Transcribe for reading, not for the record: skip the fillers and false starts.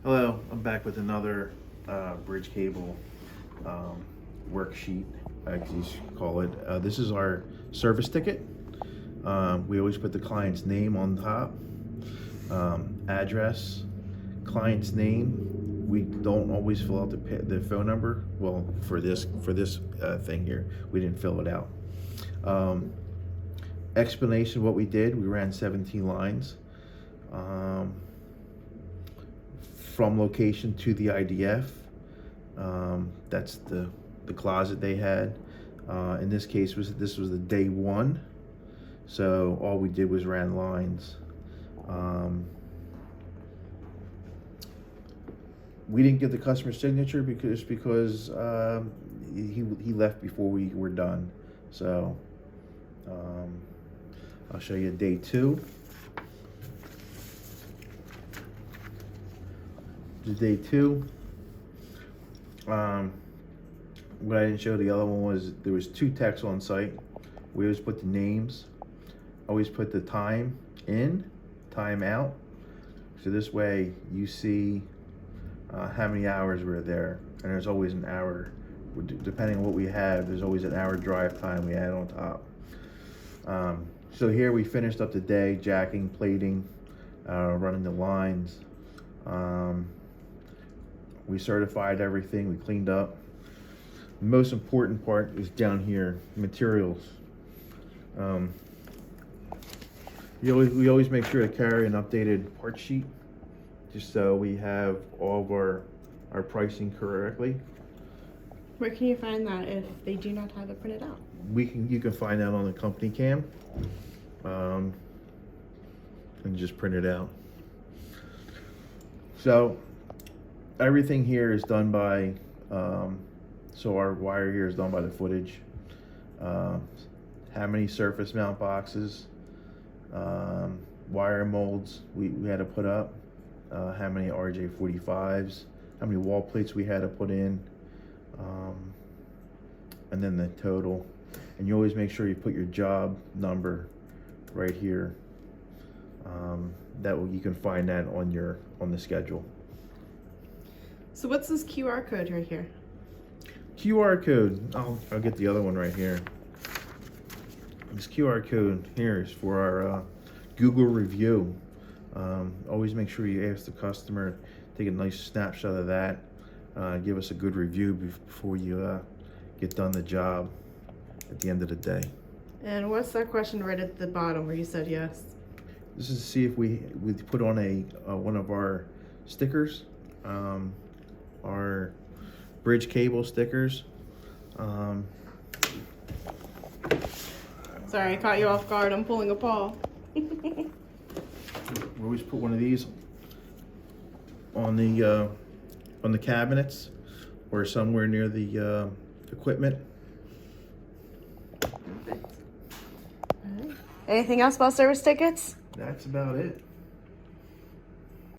Hello, I'm back with another bridge cable worksheet, I can call it. This is our service ticket. We always put the client's name on top, address, client's name. We don't always fill out the phone number. Well, for this thing here, we didn't fill it out. Explanation of what we did. We ran 17 lines. From location to the IDF. That's the closet they had. In this case, this was the day one, so all we did was ran lines. We didn't get the customer signature because he left before we were done. So I'll show you day two. Day two. What I didn't show the other one was there was two techs on site. We always put the names, always put the time in, time out. So this way you see how many hours we're there, and there's always an hour. Depending on what we have, there's always an hour drive time we add on top. So here we finished up the day, jacking, plating, running the lines. We certified everything, we cleaned up. The most important part is down here, materials. We always make sure to carry an updated part sheet, just so we have all of our pricing correctly. Where can you find that if they do not have it printed out? You can find that on the company cam, and just print it out. So everything here is done by, so our wire here is done by the footage. How many surface mount boxes, wire molds we had to put up, how many RJ45s, how many wall plates we had to put in, and then the total. And you always make sure you put your job number right here. You can find that on the schedule. So what's this QR code right here? QR code, I'll get the other one right here. This QR code here is for our Google review. Always make sure you ask the customer, take a nice snapshot of that, give us a good review before you get done the job at the end of the day. And what's that question right at the bottom where you said yes? This is to see if we put on one of our stickers, our bridge cable stickers. Sorry, I caught you off guard. I'm pulling a paw. We always put one of these on the cabinets or somewhere near the equipment. Perfect. All right. Anything else about service tickets? That's about it.